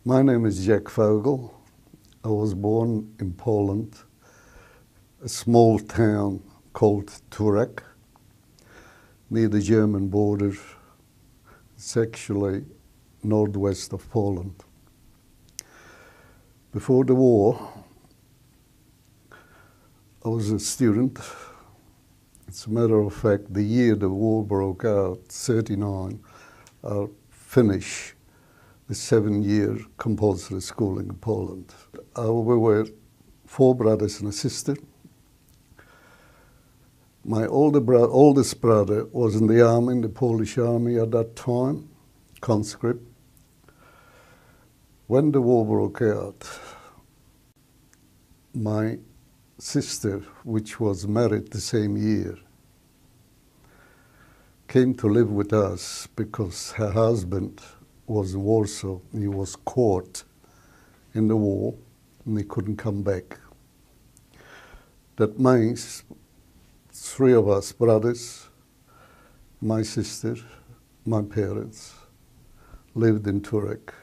My name is Jack Fogel. I was born in Poland, a small town called Turek, near the German border. It's actually northwest of Poland. Before the war, I was a student. As a matter of fact, the year the war broke out, 1939, I finished the 7-year compulsory schooling in Poland. We were 4 brothers and a sister. My oldest brother was in the army, in the Polish army at that time, conscript. When the war broke out, my sister, which was married the same year, came to live with us because her husband was in Warsaw. He was caught in the war and he couldn't come back. That means 3 of us brothers, my sister, my parents, lived in Turek,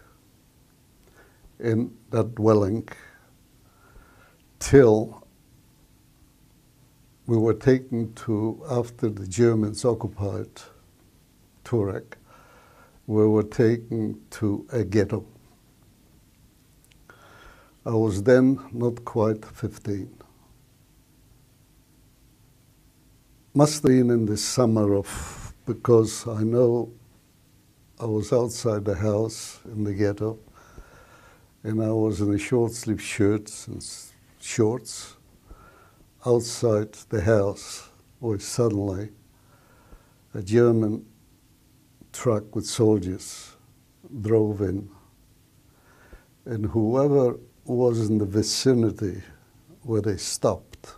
in that dwelling, till we were taken to, after the Germans occupied Turek, we were taken to a ghetto. I was then not quite 15. Must have been in the summer of, because I know I was outside the house in the ghetto, and I was in a short-sleeved shirts and shorts outside the house, where suddenly a German truck with soldiers drove in, and whoever was in the vicinity where they stopped,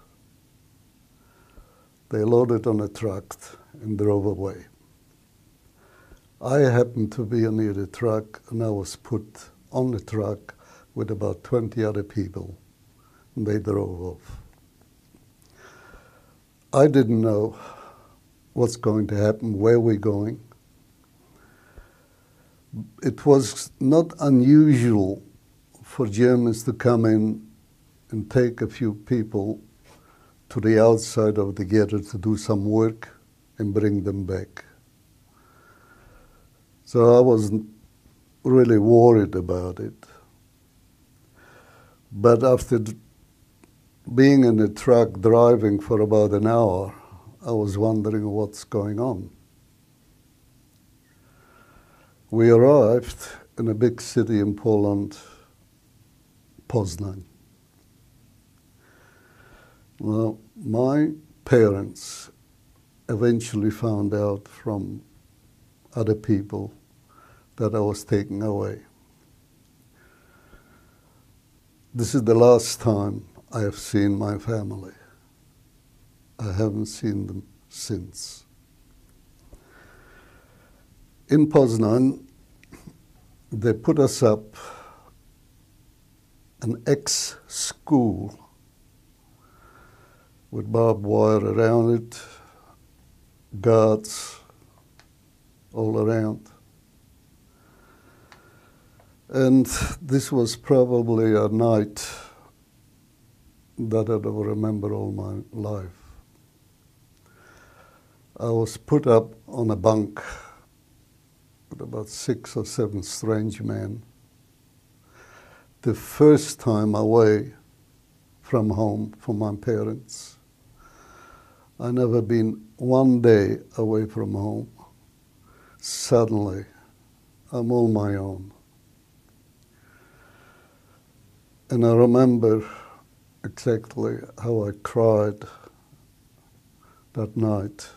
they loaded on a truck and drove away. I happened to be near the truck, and I was put on the truck with about 20 other people, and they drove off. I didn't know what's going to happen, where we're going. It was not unusual for Germans to come in and take a few people to the outside of the ghetto to do some work and bring them back. So I wasn't really worried about it. But after being in the truck driving for about an hour, I was wondering what's going on. We arrived in a big city in Poland, Poznan. Well, my parents eventually found out from other people that I was taken away. This is the last time I have seen my family. I haven't seen them since. In Poznan, they put us up an ex-school with barbed wire around it, guards all around. And this was probably a night that I will remember all my life. I was put up on a bunk with about 6 or 7 strange men. The first time away from home from my parents. I never been one day away from home. Suddenly, I'm on my own. And I remember exactly how I cried that night.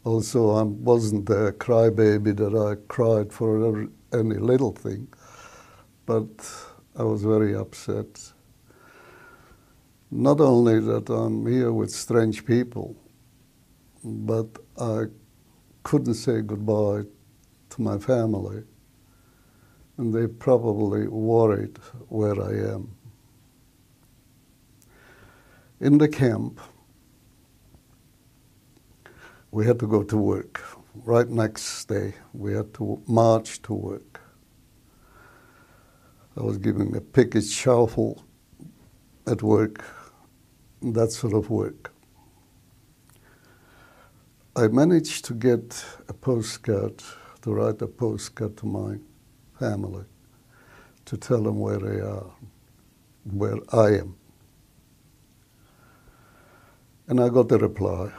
Also, I wasn't a crybaby that I cried for any little thing, but I was very upset. Not only that I'm here with strange people, but I couldn't say goodbye to my family, and they probably worried where I am. In the camp, we had to go to work. Right next day, we had to march to work. I was given a pick and shovel at work, that sort of work. I managed to get a postcard, to write a postcard to my family, to tell them where they are, where I am. And I got a reply.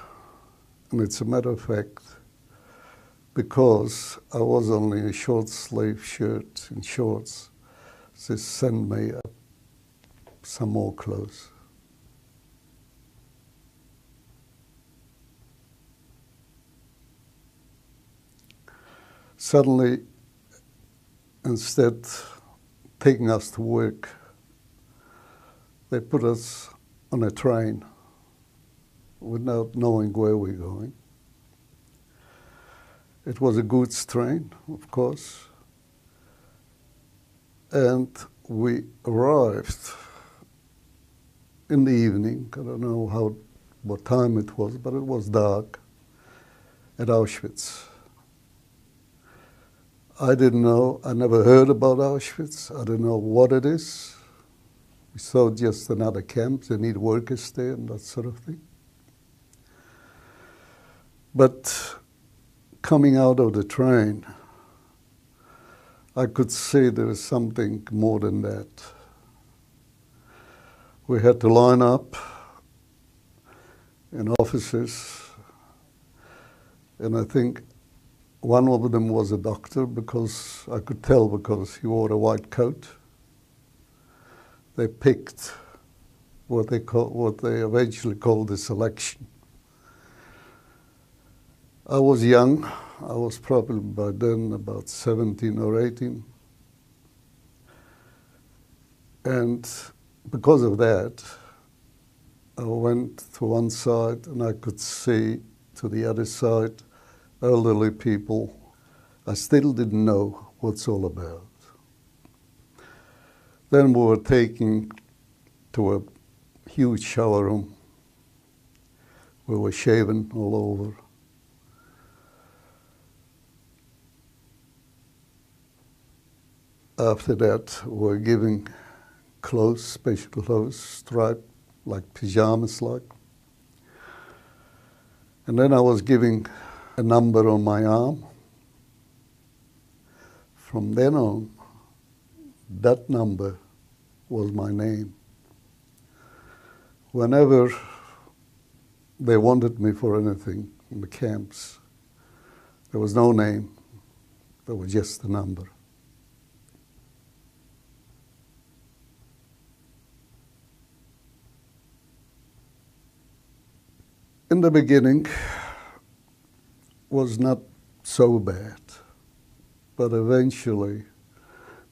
And it's a matter of fact, because I was only in a short sleeve shirt and shorts, they sent me some more clothes. Suddenly, instead taking us to work, they put us on a train without knowing where we're going. It was a goods train, of course, and we arrived in the evening. I don't know what time it was, but it was dark, at Auschwitz. I didn't know, I never heard about Auschwitz. I didn't know what it is. We saw just another camp, they need workers there and that sort of thing. But coming out of the train, I could see there was something more than that. We had to line up in offices, and I think one of them was a doctor, because I could tell because he wore a white coat. They picked what they eventually called the selection. I was young. I was probably by then about 17 or 18. And because of that, I went to one side and I could see to the other side elderly people. I still didn't know what's all about. Then we were taken to a huge shower room. We were shaven all over. After that, we were giving clothes, special clothes, striped, like pajamas like. And then I was giving a number on my arm. From then on, that number was my name. Whenever they wanted me for anything in the camps, there was no name, there was just a number. In the beginning, was not so bad, but eventually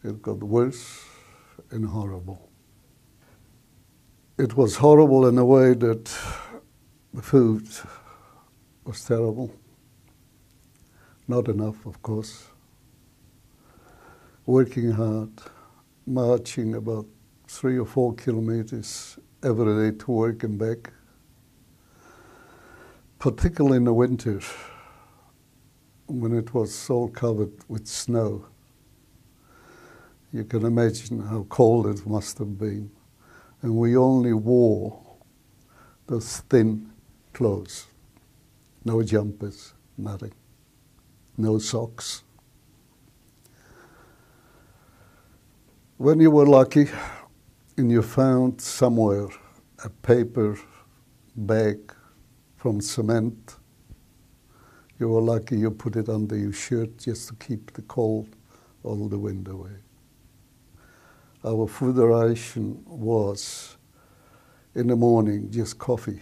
it got worse and horrible. It was horrible in a way that the food was terrible. Not enough, of course. Working hard, marching about 3 or 4 kilometers every day to work and back. Particularly in the winter, when it was all covered with snow. You can imagine how cold it must have been. And we only wore those thin clothes. No jumpers, nothing. No socks. When you were lucky and you found somewhere a paper bag from cement, you were lucky you put it under your shirt just to keep the cold all the wind away. Our food ration was, in the morning, just coffee,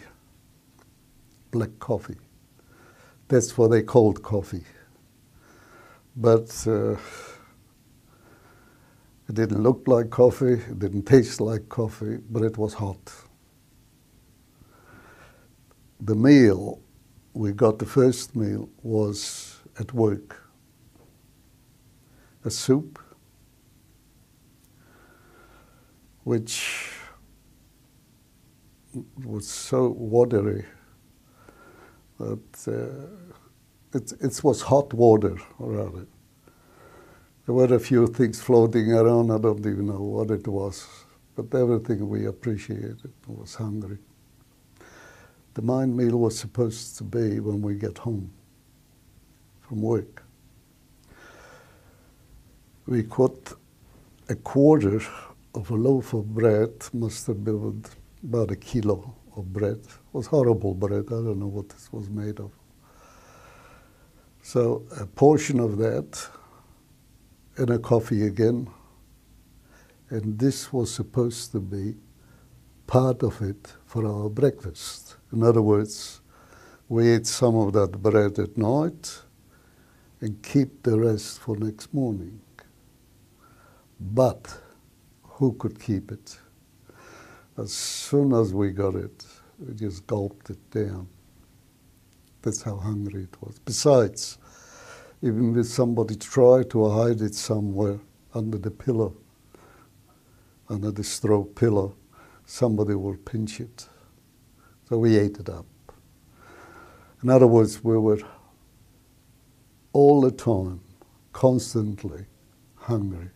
black coffee. That's what they called coffee. But it didn't look like coffee, it didn't taste like coffee, but it was hot. The meal, we got the first meal, was at work. A soup, which was so watery that it was hot water, rather. There were a few things floating around, I don't even know what it was, but everything we appreciated was hungry. The main meal was supposed to be when we get home from work. We got a quarter of a loaf of bread, must have been about a kilo of bread. It was horrible bread, I don't know what this was made of. So a portion of that and a coffee again, and this was supposed to be part of it for our breakfast. In other words, we ate some of that bread at night and keep the rest for next morning. But who could keep it? As soon as we got it, we just gulped it down. That's how hungry it was. Besides, even if somebody tried to hide it somewhere under the pillow, under the straw pillow, somebody will pinch it. So we ate it up. In other words, we were all the time, constantly hungry.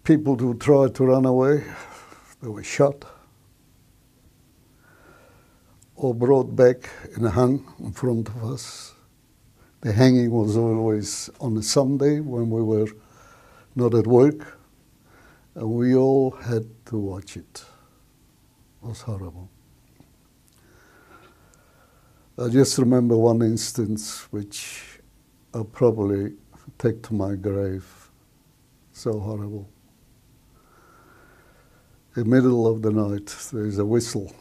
People who tried to run away, they were shot or brought back and hung in front of us. The hanging was always on a Sunday when we were not at work, and we all had to watch it. It was horrible. I just remember one instance which I'll probably take to my grave. So horrible. In the middle of the night, there's a whistle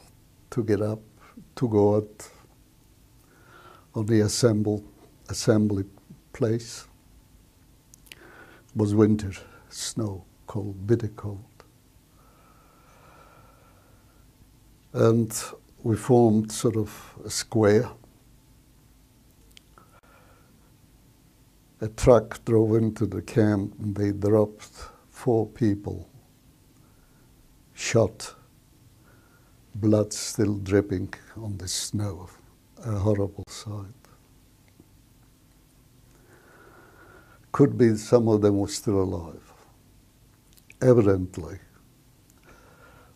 to get up, to go out on the assembly place. It was winter, snow, cold, bitter cold. And we formed sort of a square. A truck drove into the camp and they dropped 4 people, shot, blood still dripping on the snow. A horrible sight. Could be some of them were still alive. Evidently.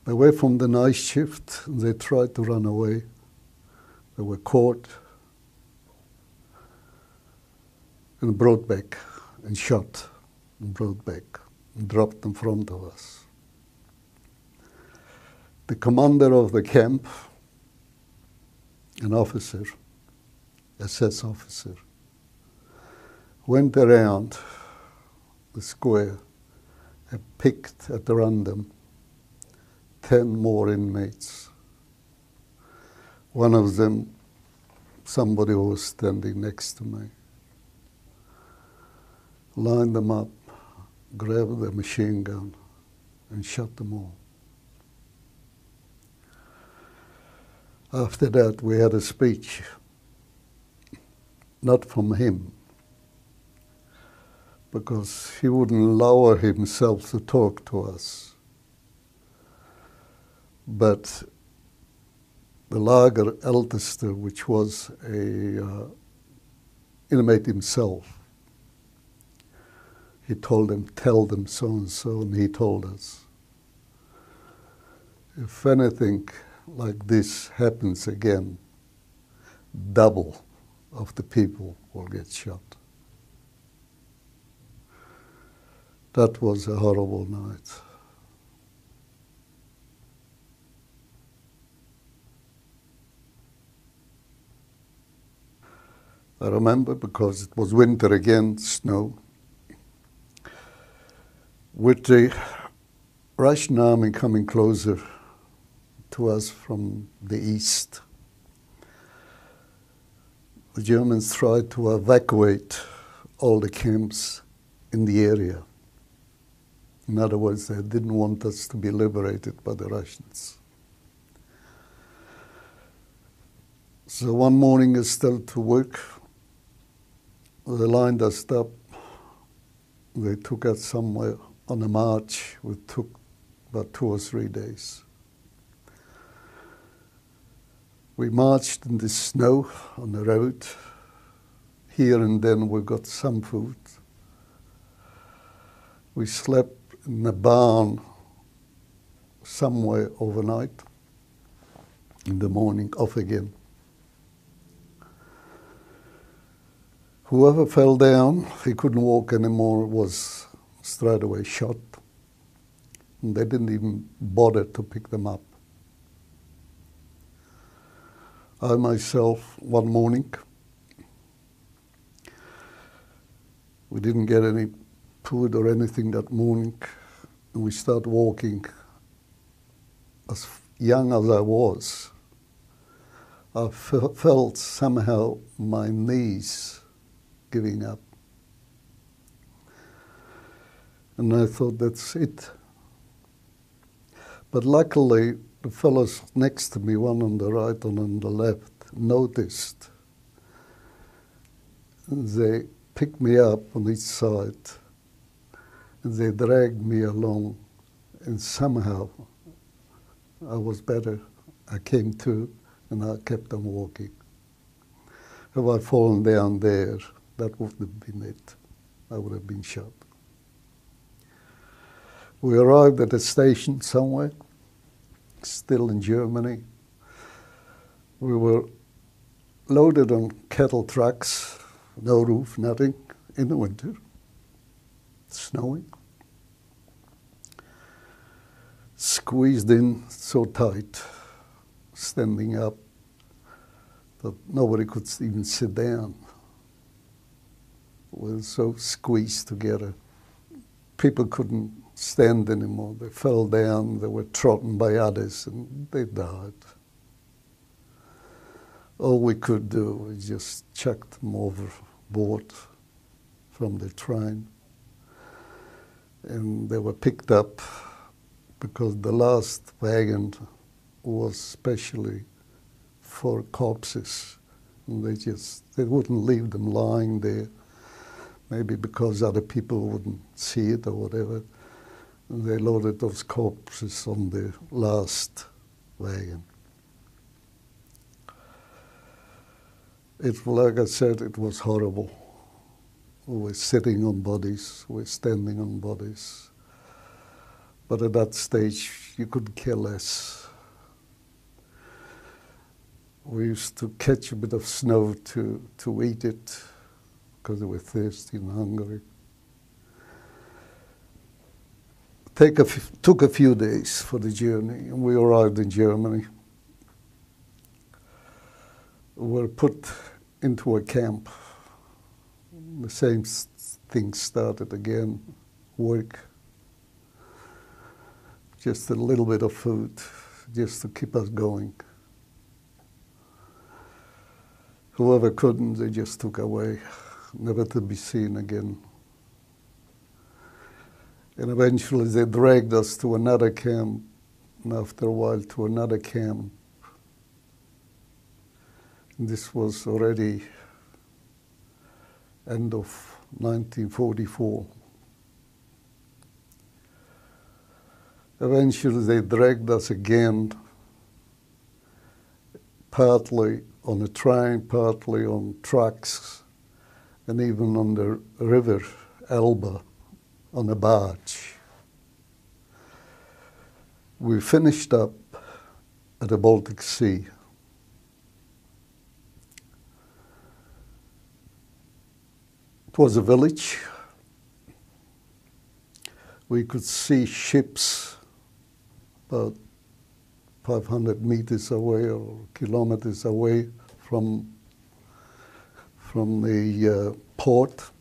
They were from the night shift and they tried to run away. They were caught and brought back and shot and brought back and dropped in front of us. The commander of the camp, an officer, SS officer, went around the square and picked at random 10 more inmates. One of them, somebody who was standing next to me, lined them up, grabbed the machine gun, and shot them all. After that, we had a speech, not from him, because he wouldn't allow himself to talk to us. But the Lager Älteste, which was a inmate himself, he told them, tell them so and so, and he told us. If anything like this happens again, double of the people will get shot. That was a horrible night. I remember because it was winter again, snow. With the Russian army coming closer to us from the east, the Germans tried to evacuate all the camps in the area. In other words, they didn't want us to be liberated by the Russians. So one morning I started to work. They lined us up. They took us somewhere on a march, which took about 2 or 3 days. We marched in the snow on the road. Here and then we got some food. We slept in a barn somewhere overnight. In the morning, off again. Whoever fell down, he couldn't walk anymore, was straight away shot. And they didn't even bother to pick them up. I myself, one morning, we didn't get any food or anything that morning, and we started walking. As young as I was, I felt somehow my knees giving up. And I thought, that's it. But luckily, the fellows next to me, one on the right and on the left, noticed. They picked me up on each side, and they dragged me along, and somehow I was better. I came to, and I kept on walking. If I'd fallen down there, that would have been it. I would have been shot. We arrived at a station somewhere, still in Germany. We were loaded on cattle trucks, no roof, nothing, in the winter, snowing. Squeezed in so tight, standing up, that nobody could even sit down. We were so squeezed together. People couldn't stand anymore. They fell down, they were trodden by others, and they died. All we could do was just chuck them overboard from the train. And they were picked up because the last wagon was specially for corpses. And they wouldn't leave them lying there, maybe because other people wouldn't see it or whatever. And they loaded those corpses on the last wagon. Like I said, it was horrible. We were sitting on bodies, we were standing on bodies. But at that stage, you couldn't care less. We used to catch a bit of snow to eat it, because we were thirsty and hungry. Took a few days for the journey, and we arrived in Germany. We were put into a camp. The same thing started again, work. Just a little bit of food, just to keep us going. Whoever couldn't, they just took away, never to be seen again. And eventually they dragged us to another camp, and after a while to another camp. And this was already end of 1944. Eventually they dragged us again, partly on a train, partly on trucks, and even on the river Elbe on a barge. We finished up at the Baltic Sea. It was a village. We could see ships about 500 meters away or kilometers away from the port.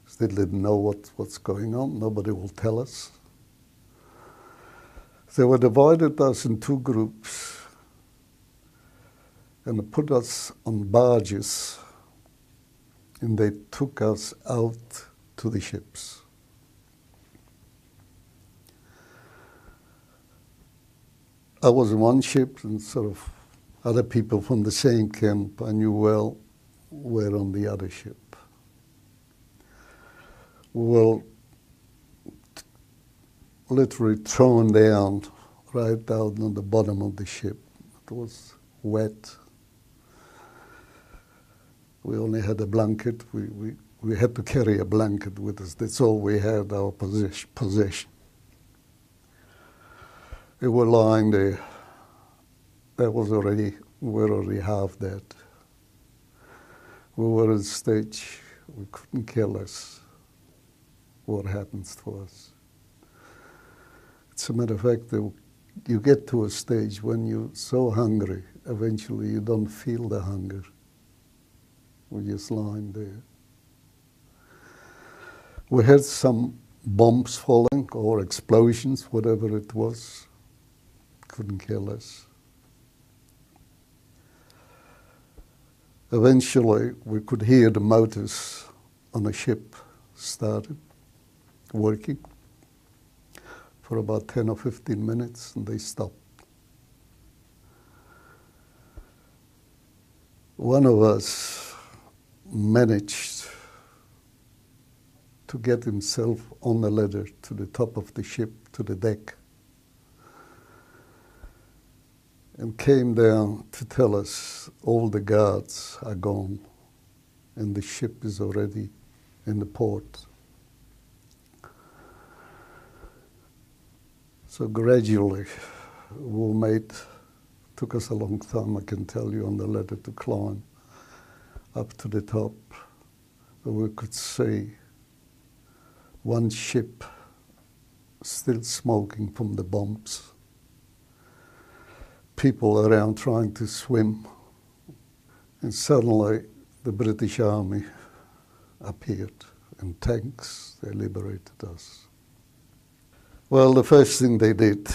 Still didn't know what's going on. Nobody will tell us. They were divided us in two groups and put us on barges, and they took us out to the ships. I was in one ship, and sort of other people from the same camp I knew well were on the other ship. We were literally thrown down right down on the bottom of the ship. It was wet. We only had a blanket. We We had to carry a blanket with us. That's all we had, our possession. We were lying there. We were already half dead. We were at a stage we couldn't care less what happens to us. As a matter of fact, you get to a stage when you're so hungry, eventually you don't feel the hunger. We're just lying there. We had some bombs falling or explosions, whatever it was. Couldn't care less. Eventually, we could hear the motors on a ship started working for about 10 or 15 minutes, and they stopped. One of us managed to get himself on the ladder to the top of the ship, to the deck, and came down to tell us all the guards are gone and the ship is already in the port. So gradually, took us a long time, I can tell you, on the ladder to climb up to the top. We could see one ship still smoking from the bombs. People around trying to swim, and suddenly the British Army appeared in tanks. They liberated us. Well, the first thing they did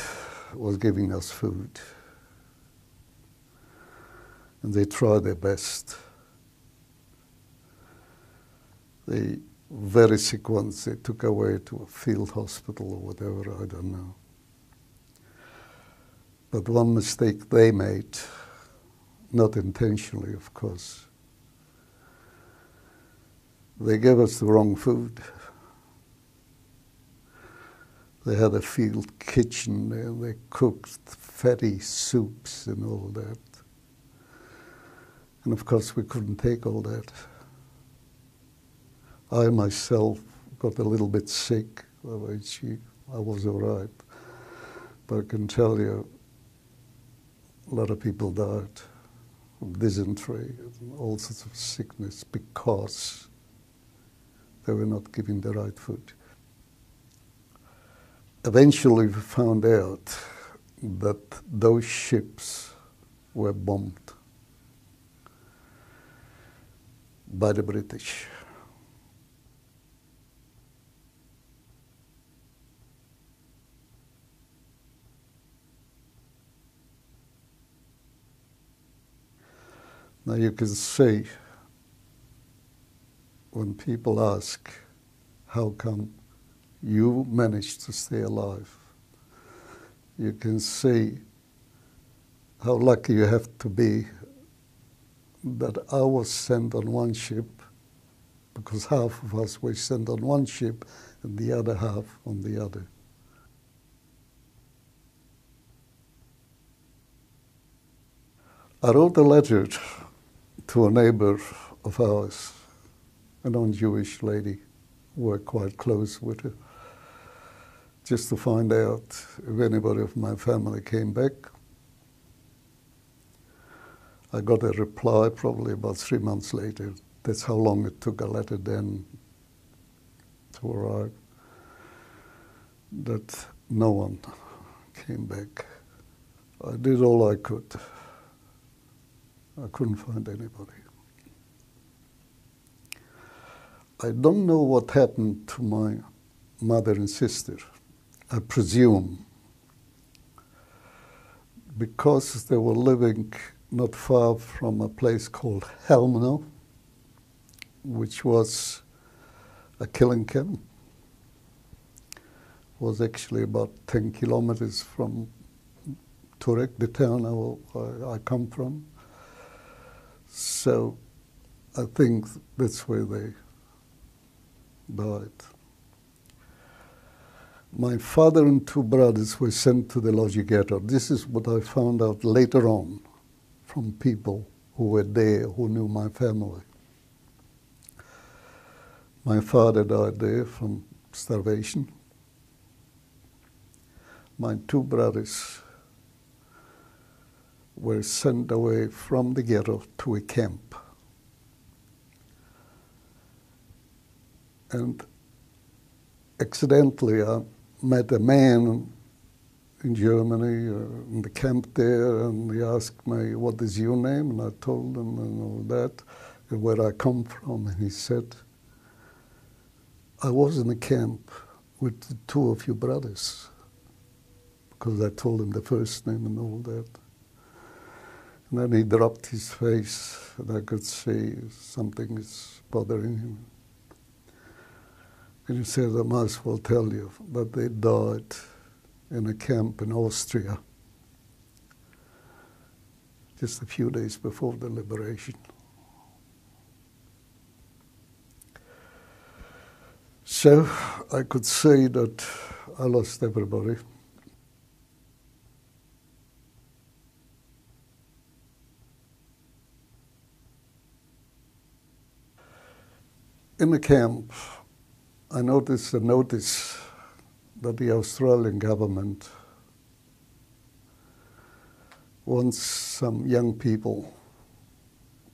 was giving us food, and they tried their best. The very sick ones they took away to a field hospital or whatever, I don't know. But one mistake they made, not intentionally, of course, they gave us the wrong food. They had a field kitchen there. They cooked fatty soups and all that. And of course, we couldn't take all that. I myself got a little bit sick. I was all right. But I can tell you, a lot of people died of dysentery and all sorts of sickness because they were not given the right food. Eventually we found out that those ships were bombed by the British. Now you can see, when people ask, how come you managed to stay alive, you can see how lucky you have to be that I was sent on one ship, because half of us were sent on one ship and the other half on the other. I wrote a letter to a neighbor of ours, a non-Jewish lady. We were quite close with her, just to find out if anybody of my family came back. I got a reply probably about 3 months later. That's how long it took a letter then to arrive, that no one came back. I did all I could. I couldn't find anybody. I don't know what happened to my mother and sister. I presume because they were living not far from a place called Helmno, which was a killing camp. It was actually about 10 kilometers from Turek, the town I come from. So I think that's where they died. My father and 2 brothers were sent to the Lodge Ghetto. This is what I found out later on from people who were there, who knew my family. My father died there from starvation. My two brothers were sent away from the ghetto to a camp. And accidentally I met a man in Germany, in the camp there, and he asked me, "What is your name?" And I told him and all that, and where I come from. And he said, "I was in a camp with the two of your brothers," because I told him the first name and all that. And then he dropped his face, and I could see something is bothering him. And he said, "I might as well tell you that they died in a camp in Austria just a few days before the liberation." So I could say that I lost everybody. In the camp, I noticed a notice that the Australian government wants some young people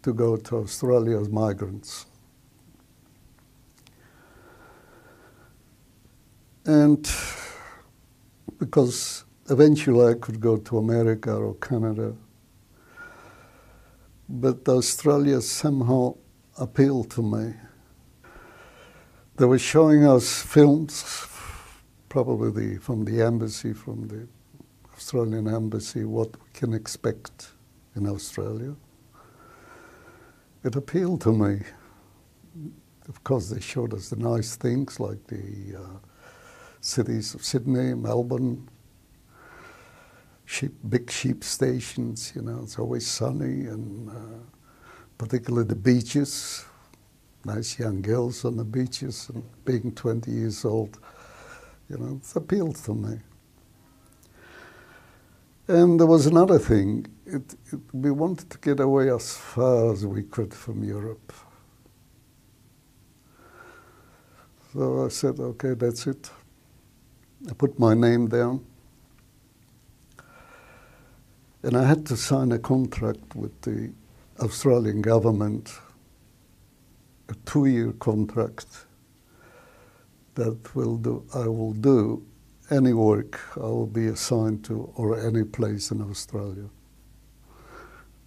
to go to Australia as migrants. And because eventually I could go to America or Canada, but Australia somehow appealed to me. They were showing us films, probably from the embassy, from the Australian embassy, what we can expect in Australia. It appealed to me. Of course, they showed us the nice things like the cities of Sydney, Melbourne, big sheep stations, you know, it's always sunny, and particularly the beaches, nice young girls on the beaches, and being 20 years old, you know, it appealed to me. And there was another thing. We wanted to get away as far as we could from Europe. So I said, okay, that's it. I put my name down. And I had to sign a contract with the Australian government, a 2-year contract that I will do any work I will be assigned to or any place in Australia.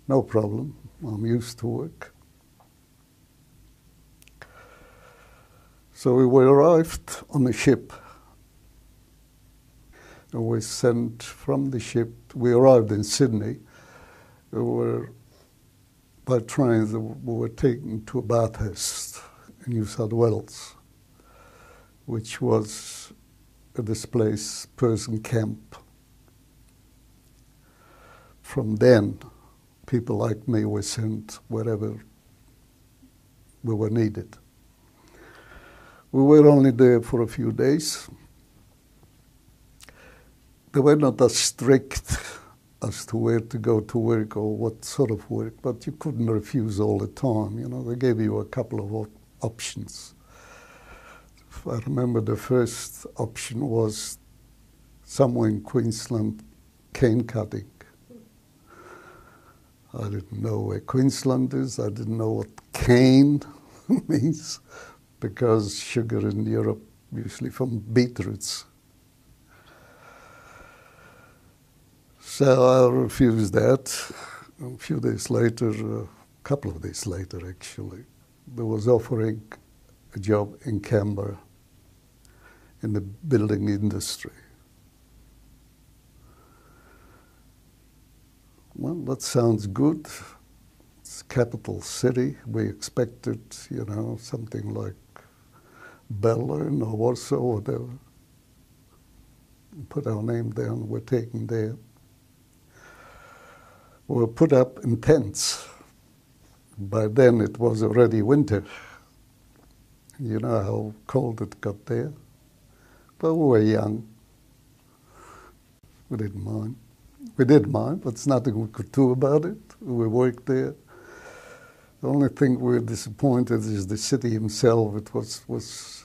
No problem. I'm used to work. So we arrived on a ship. And we sent from the ship. We arrived in Sydney. We were, by train, we were taken to Bathurst in New South Wales, which was a displaced person camp. From then, people like me were sent wherever we were needed. We were only there for a few days. They were not as strict as to where to go to work or what sort of work, but you couldn't refuse all the time. You know, they gave you a couple of options. If I remember, the first option was somewhere in Queensland, cane cutting. I didn't know where Queensland is. I didn't know what cane means, because sugar in Europe usually from beetroots. So I refused that. A few days later, a couple of days later actually, there was offering a job in Canberra in the building industry. Well, that sounds good. It's capital city. We expected, you know, something like Berlin or Warsaw or whatever. Put our name down, we're taken there. We were put up in tents. By then it was already winter. You know how cold it got there. But we were young. We didn't mind. We did mind, but there's nothing we could do about it. We worked there. The only thing we were disappointed is the city himself. It was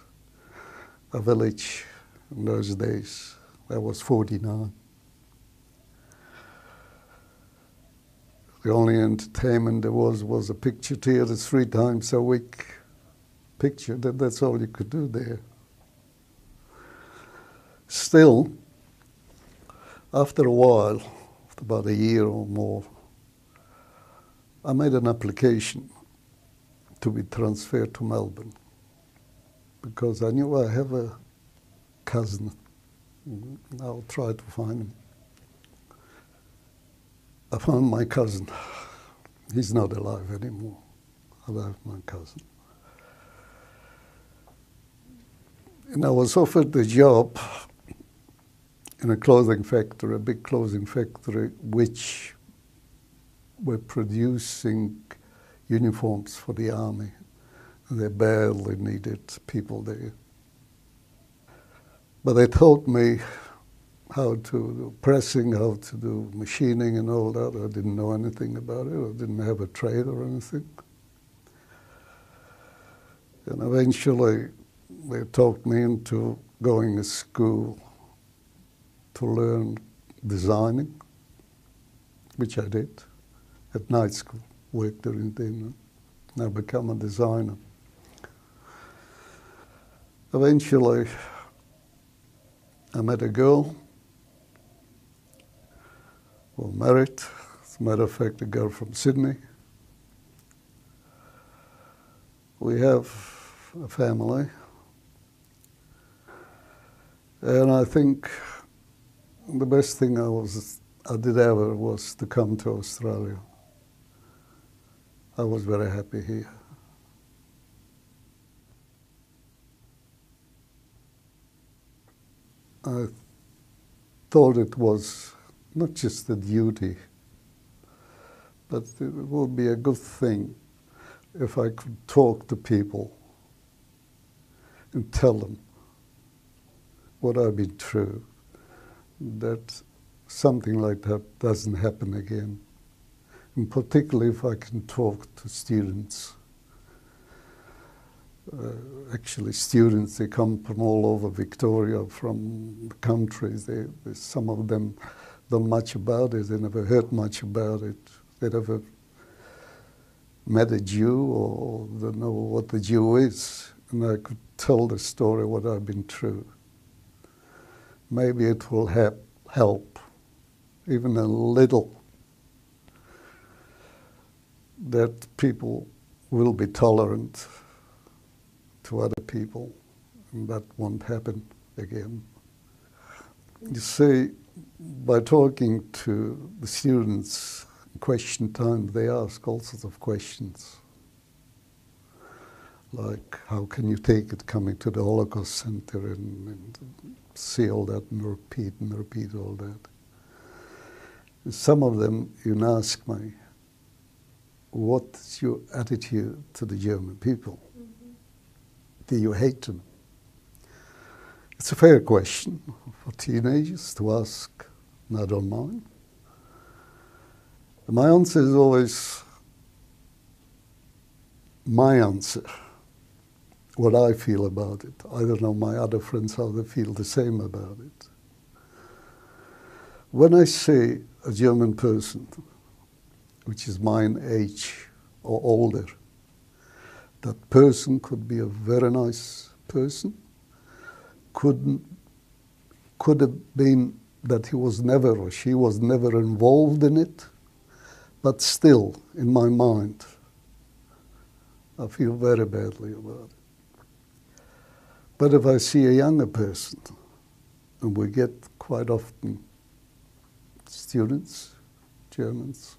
a village in those days. That was 49. The only entertainment there was a picture theatre 3 times a week. Picture, that's all you could do there. Still, after a while, after about a year or more, I made an application to be transferred to Melbourne because I knew I have a cousin. I'll try to find him. I found my cousin. He's not alive anymore. I love my cousin. And I was offered the job in a clothing factory, a big clothing factory, which were producing uniforms for the army. They badly needed people there. But they taught me how to do pressing, how to do machining and all that. I didn't know anything about it. I didn't have a trade or anything. And eventually they talked me into going to school to learn designing, which I did at night school, worked during the day, and I became a designer. Eventually, I met a girl, we were married, as a matter of fact, a girl from Sydney. We have a family, and I think the best thing I did ever was to come to Australia. I was very happy here. I thought it was not just a duty, but it would be a good thing if I could talk to people and tell them what I've been through, that something like that doesn't happen again. And particularly if I can talk to students. Actually, students, they come from all over Victoria, from the countries. Some of them don't know much about it. They never heard much about it. They never met a Jew or don't know what the Jew is. And I could tell the story, what I've been through. Maybe it will help, even a little, that people will be tolerant to other people, and that won't happen again. You see, by talking to the students, question time, they ask all sorts of questions. Like, how can you take it coming to the Holocaust Center and see all that and repeat all that? And some of them even ask me, what's your attitude to the German people? Do you hate them? It's a fair question for teenagers to ask, and I don't mind. And my answer is always my answer, what I feel about it. I don't know my other friends how they feel the same about it. When I see a German person, which is mine age or older, that person could be a very nice person, could have been that he was never or she was never involved in it, but still, in my mind, I feel very badly about it. But if I see a younger person, and we get quite often students, Germans,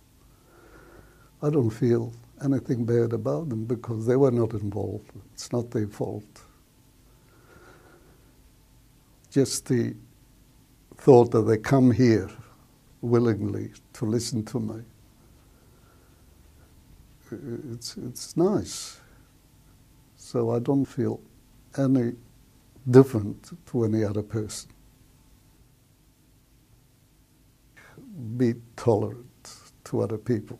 I don't feel anything bad about them because they were not involved. It's not their fault. Just the thought that they come here willingly to listen to me, it's nice. So I don't feel any different to any other person. Be tolerant to other people.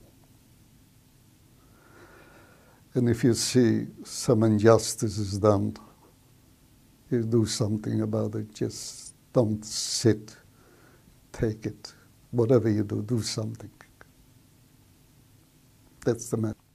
And if you see some injustice is done, you do something about it. Just don't sit, take it. Whatever you do, do something. That's the matter.